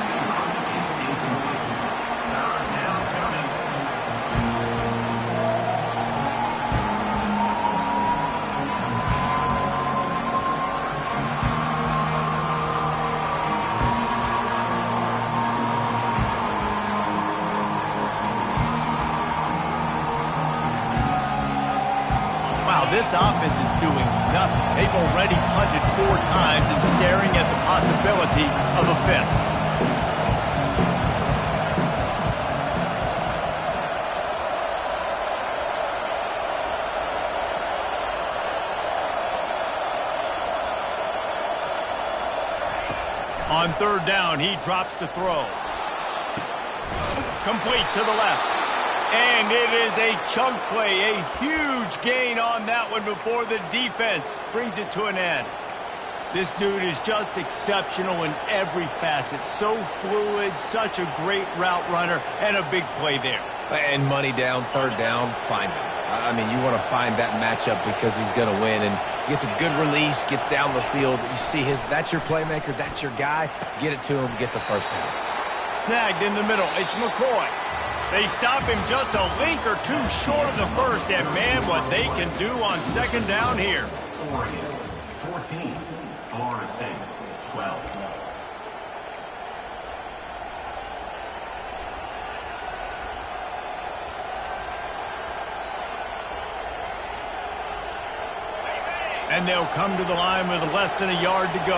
This offense is doing nothing. They've already punted 4 times and staring at the possibility of a 5th. On third down, he drops to throw. Complete to the left. And it is a chunk play, a huge gain on that one before the defense brings it to an end. This dude is just exceptional in every facet. So fluid, such a great route runner, and a big play there. And money down, third down, find him. I mean, you want to find that matchup because he's going to win. And gets a good release, gets down the field. You see that's your playmaker, that's your guy. Get it to him, get the first down. Snagged in the middle, it's McCoy. They stop him just a link or 2 short of the first, and man, what they can do on second down here. Oregon, 14. Florida State, 12. And they'll come to the line with less than a yard to go.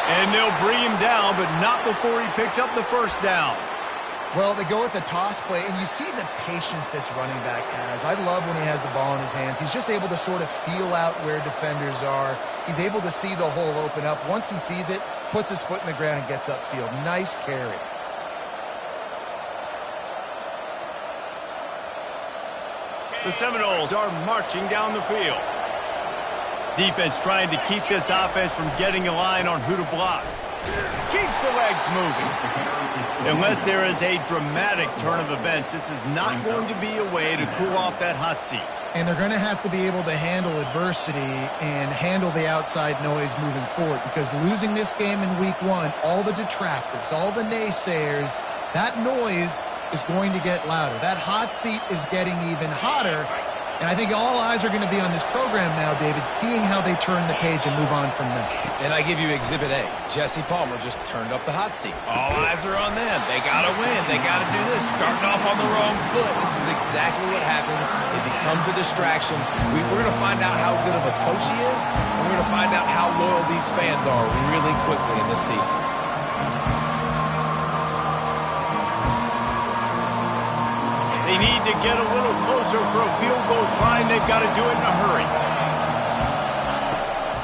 And they'll bring him down, but not before he picks up the first down. Well, they go with a toss play, and you see the patience this running back has. I love when he has the ball in his hands. He's just able to sort of feel out where defenders are. He's able to see the hole open up. Once he sees it, puts his foot in the ground and gets upfield. Nice carry. The Seminoles are marching down the field. Defense trying to keep this offense from getting a line on who to block. Keeps the legs moving. Unless there is a dramatic turn of events, this is not going to be a way to cool off that hot seat. And they're going to have to be able to handle adversity and handle the outside noise moving forward, because losing this game in week 1, all the detractors, all the naysayers, that noise is going to get louder. That hot seat is getting even hotter. And I think all eyes are going to be on this program now, David, seeing how they turn the page and move on from this. And I give you Exhibit A. Jesse Palmer just turned up the hot seat. All eyes are on them. They got to win. They got to do this. Starting off on the wrong foot. This is exactly what happens. It becomes a distraction. We're going to find out how good of a coach he is, and we're going to find out how loyal these fans are really quickly in this season. They need to get a little closer for a field goal try, and they've got to do it in a hurry.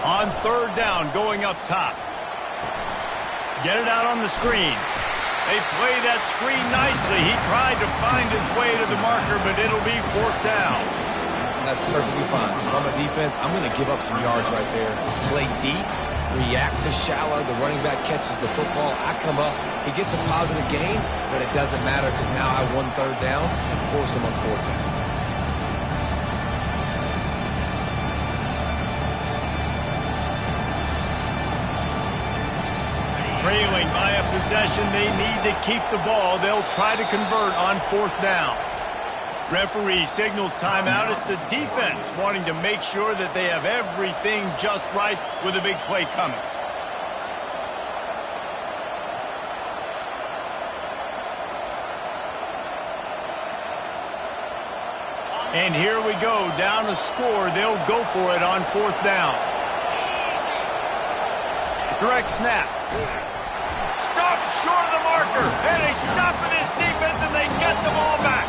On third down, going up top. Get it out on the screen. They play that screen nicely. He tried to find his way to the marker, but it'll be fourth down. That's perfectly fine. If I'm a defense, I'm going to give up some yards right there. Play deep, react to shallow. The running back catches the football. I come up. He gets a positive gain, but it doesn't matter because now I won third down and forced him on fourth down. Trailing by a possession, they need to keep the ball. They'll try to convert on fourth down. Referee signals timeout. It's the defense wanting to make sure that they have everything just right with a big play coming. And here we go, down to score. They'll go for it on fourth down. Direct snap. Stopped short of the marker, and they stop in this defense, and they get the ball back.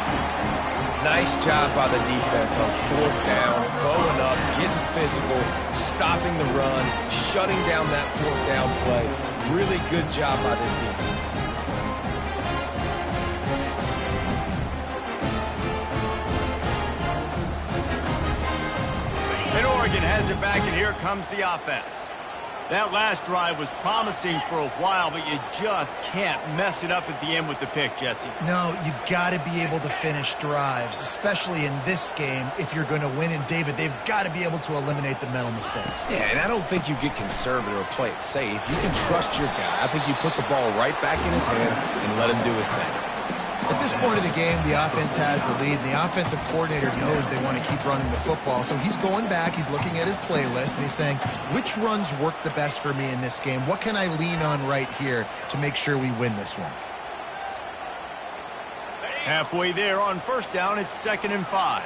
Nice job by the defense on fourth down, going up, getting physical, stopping the run, shutting down that fourth down play. Really good job by this defense. And Oregon has it back, and here comes the offense. That last drive was promising for a while, but you just can't mess it up at the end with the pick, Jesse. No, you got to be able to finish drives, especially in this game if you're going to win. And, David, they've got to be able to eliminate the mental mistakes. Yeah, and I don't think you get conservative or play it safe. You can trust your guy. I think you put the ball right back in his hands and let him do his thing. At this point of the game, the offense has the lead. The offensive coordinator knows they want to keep running the football. So he's going back, he's looking at his playlist, and he's saying, which runs work the best for me in this game? What can I lean on right here to make sure we win this one? Halfway there on first down, it's 2nd and 5.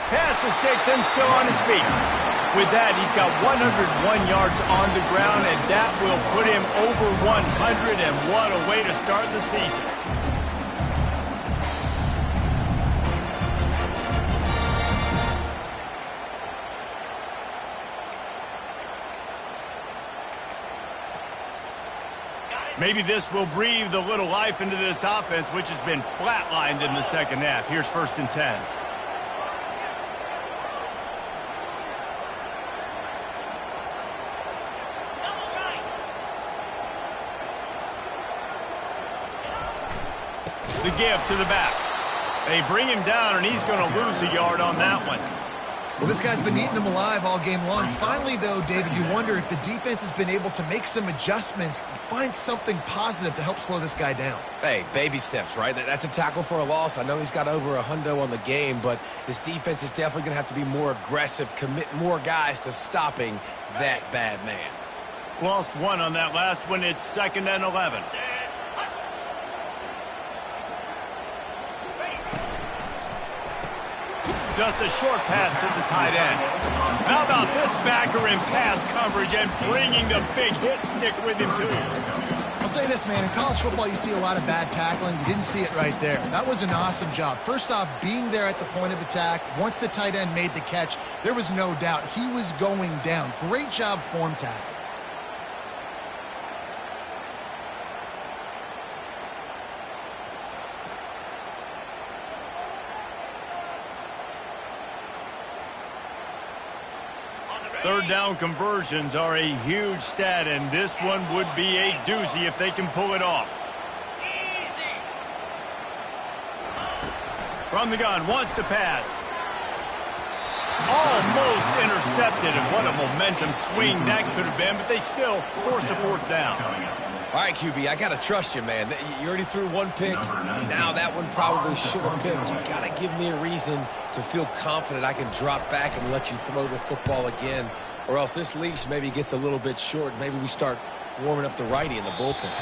Pass to Sticks and still on his feet. With that, he's got 101 yards on the ground, and that will put him over 100, and what a way to start the season. Maybe this will breathe a little life into this offense, which has been flatlined in the second half. Here's 1st and 10. The give to the back. They bring him down, and he's going to lose a yard on that one. Well, this guy's been eating them alive all game long. Finally, though, David, you wonder if the defense has been able to make some adjustments, find something positive to help slow this guy down. Hey, baby steps, right? That's a tackle for a loss. I know he's got over $100 on the game, but this defense is definitely going to have to be more aggressive, commit more guys to stopping that bad man. Lost one on that last one. It's 2nd and 11. Just a short pass to the tight end. How about this backer in pass coverage and bringing the big hit stick with him too? I'll say this, man. In college football, you see a lot of bad tackling. You didn't see it right there. That was an awesome job. First off, being there at the point of attack. Once the tight end made the catch, there was no doubt he was going down. Great job form tackle. Third down conversions are a huge stat, and this one would be a doozy if they can pull it off. Easy. From the gun, wants to pass. Almost intercepted, and what a momentum swing that could have been, but they still force a 4th down. All right, QB, I got to trust you, man. You already threw one pick. Now that one probably should have picked. You got to give me a reason to feel confident I can drop back and let you throw the football again, or else this leash maybe gets a little bit short. Maybe we start warming up the righty in the bullpen.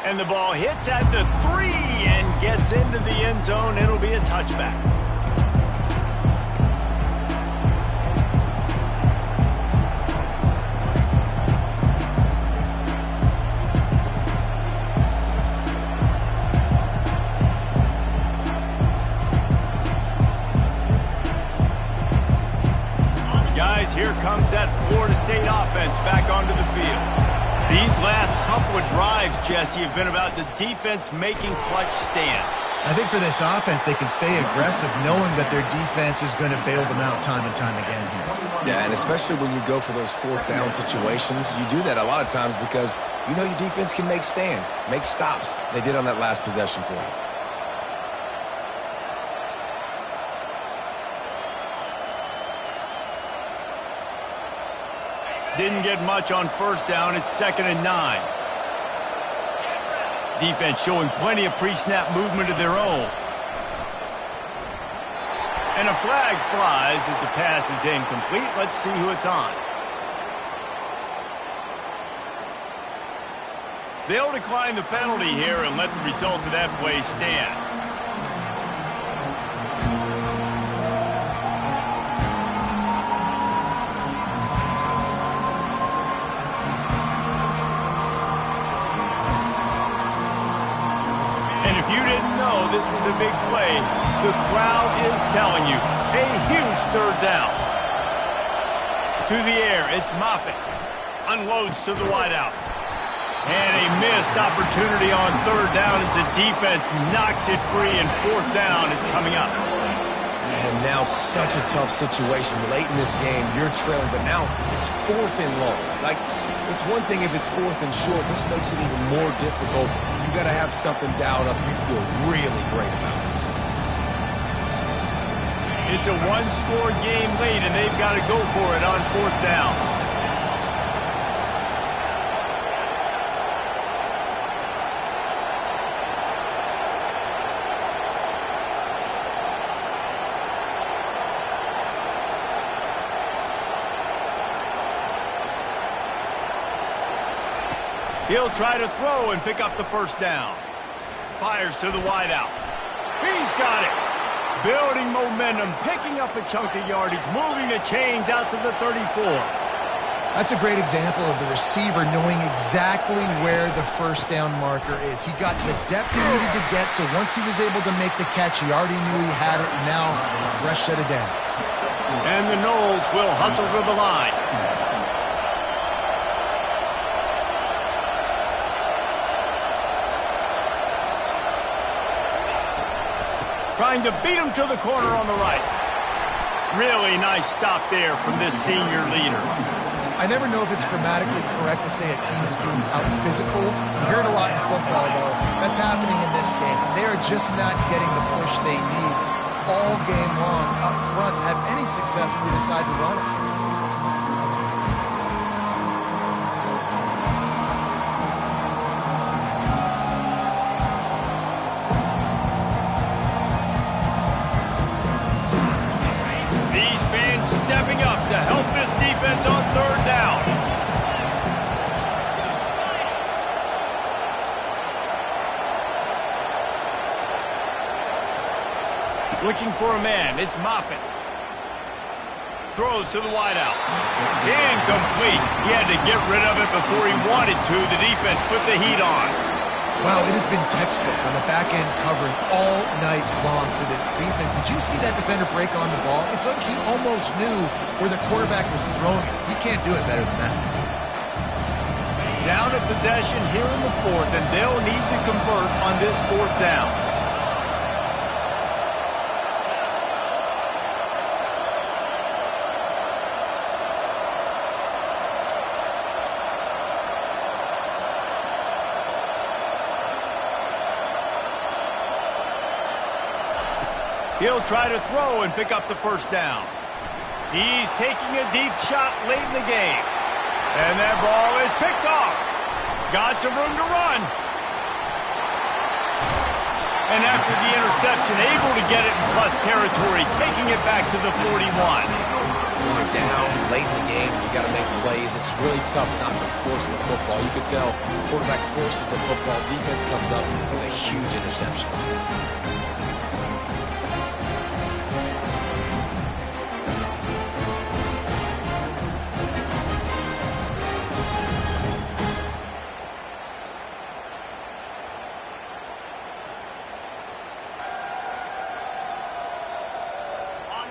And the ball hits at the 3 and gets into the end zone. It'll be a touchback. Here comes that Florida State offense back onto the field. These last couple of drives, Jesse, have been about the defense making clutch stand. I think for this offense, they can stay aggressive knowing that their defense is going to bail them out time and time again here. Yeah, and especially when you go for those 4th down situations, you do that a lot of times because you know your defense can make stands, make stops. They did on that last possession for you. Didn't get much on 1st down. It's 2nd and 9. Defense showing plenty of pre-snap movement of their own. And a flag flies as the pass is incomplete. Let's see who it's on. They'll decline the penalty here and let the result of that play stand. This was a big play. The crowd is telling you. A huge 3rd down. To the air, it's Moffitt. Unloads to the wideout. And a missed opportunity on 3rd down as the defense knocks it free, and 4th down is coming up. And now such a tough situation. Late in this game, you're trailing, but now it's 4th and long. Like, it's one thing if it's 4th and short. This makes it even more difficult. You got to have something dialed up you feel really great about. It's a 1-score game late, and they've got to go for it on 4th down. He'll try to throw and pick up the 1st down. Fires to the wideout. He's got it. Building momentum, picking up a chunk of yardage, moving the chains out to the 34. That's a great example of the receiver knowing exactly where the 1st down marker is. He got the depth he needed to get, so once he was able to make the catch, he already knew he had it. Now, a fresh set of downs. And the Noles will hustle to the line. Trying to beat him to the corner on the right. Really nice stop there from this senior leader. I never know if it's grammatically correct to say a team is being out-physical. You hear it a lot in football, though. That's happening in this game. They are just not getting the push they need all game long up front to have any success when they decide to run it. Stepping up to help this defense on 3rd down. Looking for a man. It's Moffitt. Throws to the wideout. Incomplete. He had to get rid of it before he wanted to. The defense put the heat on. Wow, it has been textbook on the back end covering all night long for this defense. Did you see that defender break on the ball? It's like he almost knew where the quarterback was throwing it. You can't do it better than that. Down to possession here in the fourth, and they'll need to convert on this fourth down. He'll try to throw and pick up the first down. He's taking a deep shot late in the game. And that ball is picked off. Got some room to run. And after the interception, able to get it in plus territory, taking it back to the 41. When you're down late in the game, you got to make plays. It's really tough not to force the football. You can tell quarterback forces the football. Defense comes up with a huge interception.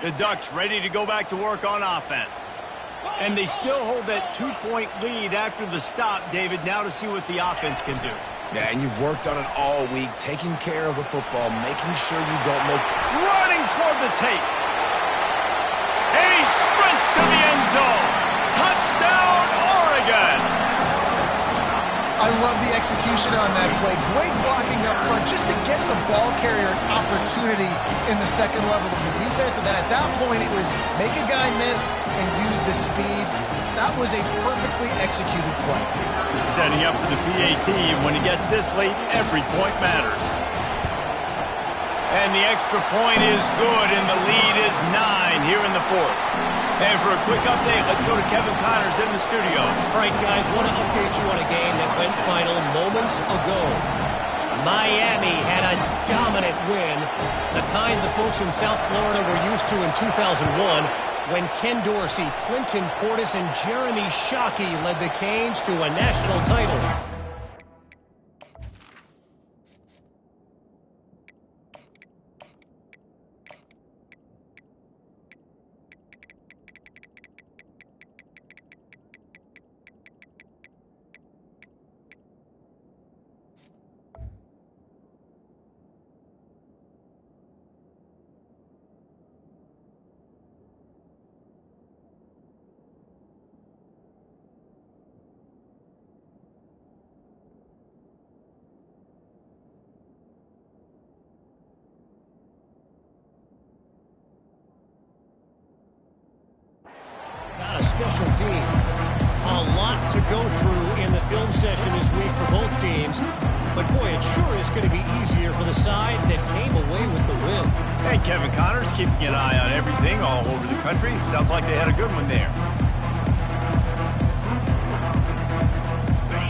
The Ducks ready to go back to work on offense. And they still hold that 2-point lead after the stop, David, now to see what the offense can do. Yeah, and you've worked on it all week, taking care of the football, making sure you don't make... Running toward the tape. And he sprints to the end zone. Touchdown, Oregon! I love the execution on that play. Great blocking up front just to get the ball carrier an opportunity in the second level of the defense. And then at that point, it was make a guy miss and use the speed. That was a perfectly executed play. Setting up for the PAT, and when he gets this late, every point matters. And the extra point is good, and the lead is 9 here in the fourth. And for a quick update, let's go to Kevin Connors in the studio. All right, guys, want to update you on a game that went final moments ago. Miami had a dominant win, the kind the folks in South Florida were used to in 2001 when Ken Dorsey, Clinton Portis, and Jeremy Shockey led the Canes to a national title. Got a special team. A lot to go through in the film session this week for both teams. But boy, it sure is going to be easier for the side that came away with the win. And Kevin Connors keeping an eye on everything all over the country. Sounds like they had a good one there.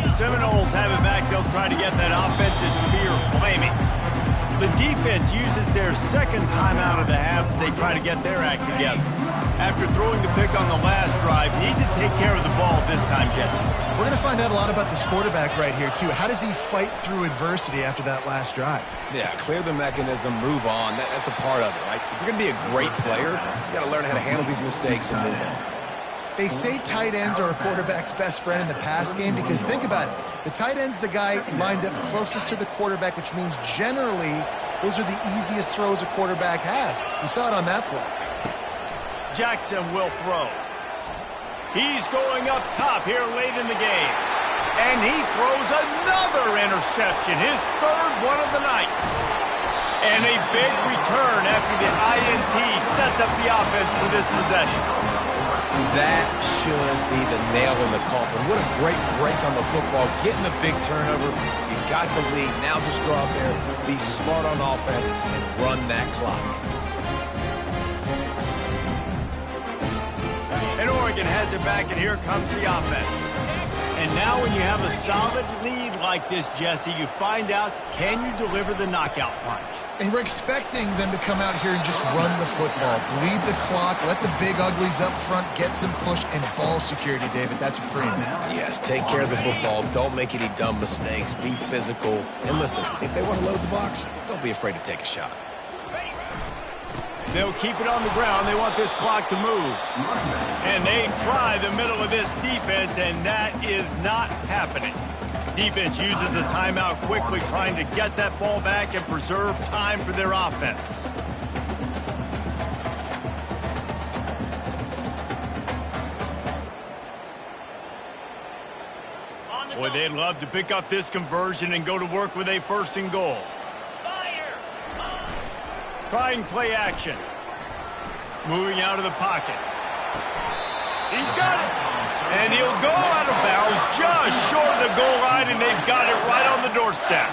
The Seminoles have it back. They'll try to get that offensive spear flaming. The defense uses their second timeout of the half as they try to get their act together. After throwing the pick on the last drive, need to take care of the ball this time, Jesse. We're going to find out a lot about this quarterback right here, too. How does he fight through adversity after that last drive? Yeah, clear the mechanism, move on. That's a part of it, right? If you're going to be a great player, you got to learn how to handle these mistakes and move on. They say tight ends are a quarterback's best friend in the pass game because think about it. The tight end's the guy lined up closest to the quarterback, which means generally those are the easiest throws a quarterback has. You saw it on that play. Jackson will throw. He's going up top here late in the game. And he throws another interception, his third one of the night. And a big return after the INT sets up the offense for this possession. That should be the nail in the coffin. What a great break on the football. Getting the big turnover. You got the lead. Now just go out there, be smart on offense, and run that clock. And Oregon has it back, and here comes the offense. And now when you have a solid lead like this, Jesse, you find out, can you deliver the knockout punch? And we're expecting them to come out here and just run the football, bleed the clock, let the big uglies up front get some push and ball security, David. That's a premium. Yes, take care of the football. Don't make any dumb mistakes. Be physical. And listen, if they want to load the box, don't be afraid to take a shot. They'll keep it on the ground. They want this clock to move. And they try the middle of this defense, and that is not happening. Defense uses a timeout quickly, trying to get that ball back and preserve time for their offense. Boy, they'd love to pick up this conversion and go to work with a 1st and goal. Trying play action. Moving out of the pocket. He's got it. And he'll go out of bounds just short of the goal line, and they've got it right on the doorstep.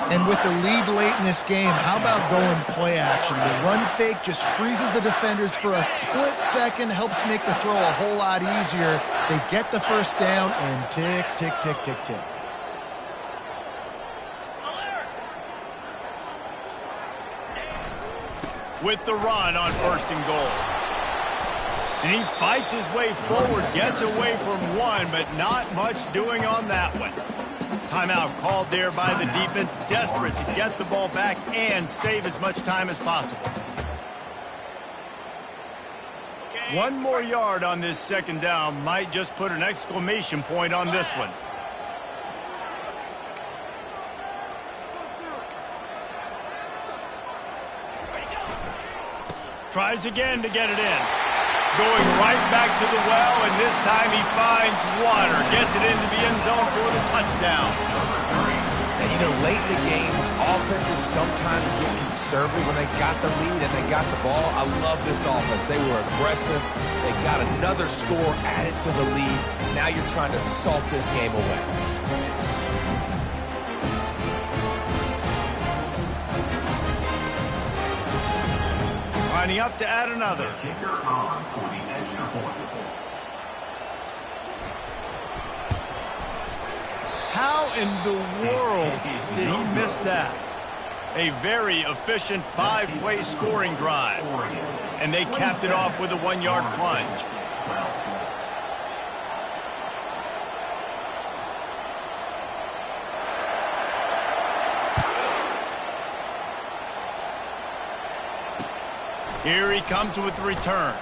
And with the lead late in this game, how about going play action? The run fake just freezes the defenders for a split second, helps make the throw a whole lot easier. They get the 1st down, and tick, tick, tick, tick, tick. With the run on 1st and goal. And he fights his way forward, gets away from one, but not much doing on that one. Timeout called there by the defense, desperate to get the ball back and save as much time as possible. One more yard on this 2nd down might just put an exclamation point on this one. Tries again to get it in. Going right back to the well, and this time he finds water. Gets it into the end zone for the touchdown. And, you know, late in the games, offenses sometimes get conservative when they got the lead and they got the ball. I love this offense. They were aggressive. They got another score added to the lead. Now you're trying to salt this game away. Lining up to add another. Kicker on for the extra point. How in the world did he miss that? A very efficient 5-play scoring drive. And they capped it off with a 1-yard plunge. Here he comes with the return.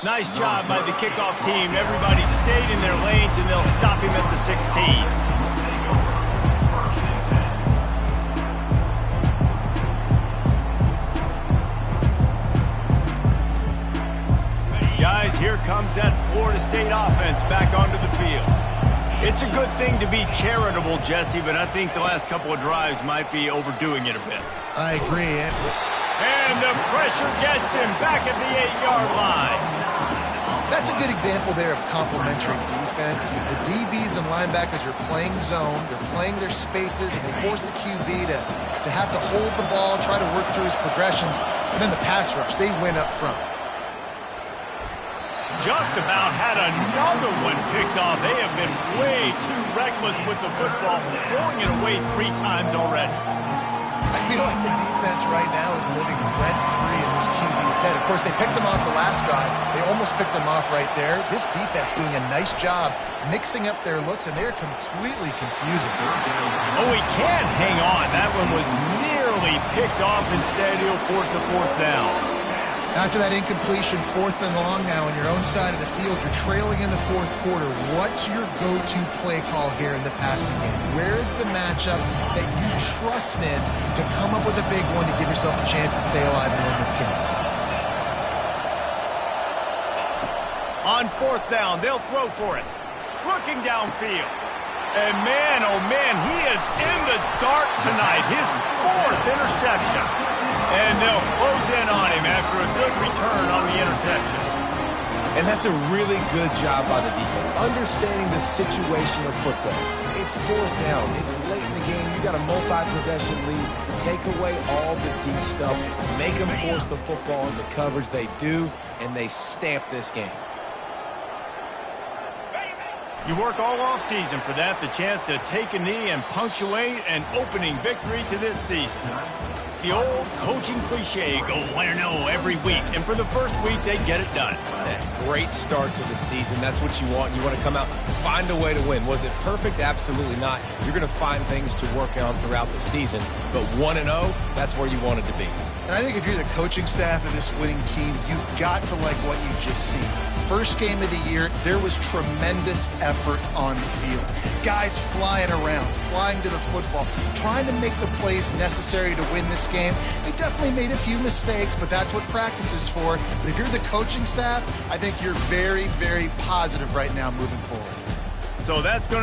Nice job by the kickoff team. Everybody stayed in their lanes, and they'll stop him at the 16. Guys, here comes that Florida State offense back onto the field. It's a good thing to be charitable, Jesse, but I think the last couple of drives might be overdoing it a bit. I agree. And the pressure gets him back at the 8-yard line. That's a good example there of complementary defense. The DBs and linebackers are playing zone, they're playing their spaces, and they force the QB to have to hold the ball, try to work through his progressions, and then the pass rush, they win up front. Just about had another one picked off. They have been way too reckless with the football, throwing it away 3 times already. I feel like the defense right now is living rent-free in this QB's head. Of course, they picked him off the last drive. They almost picked him off right there. This defense doing a nice job mixing up their looks, and they're completely confusing. Oh, he can't hang on. That one was nearly picked off. Instead, he'll force a 4th down. After that incompletion, 4th and long now on your own side of the field, you're trailing in the 4th quarter. What's your go-to play call here in the passing game? Where is the matchup that you trust in to come up with a big one to give yourself a chance to stay alive and win this game? On 4th down, they'll throw for it. Looking downfield. And man, oh man, he is in the dark tonight. His 4th interception. And they'll close in on him after a good return on the interception. And that's a really good job by the defense, understanding the situation of football. It's 4th down. It's late in the game. You got a multi-possession lead. Take away all the deep stuff. Make them force the football into coverage. They do, and they stamp this game. You work all off-season for that, the chance to take a knee and punctuate an opening victory to this season. The old coaching cliche, go 1-0 every week, and for the first week, they get it done. Great start to the season. That's what you want. You want to come out, find a way to win. Was it perfect? Absolutely not. You're going to find things to work on throughout the season, but 1-0, that's where you wanted to be. And I think if you're the coaching staff of this winning team, you've got to like what you just seen. First game of the year, there was tremendous effort on the field. Guys flying around, flying to the football, trying to make the plays necessary to win this game. They definitely made a few mistakes, but that's what practice is for. But if you're the coaching staff, I think you're very, very positive right now moving forward. So that's going to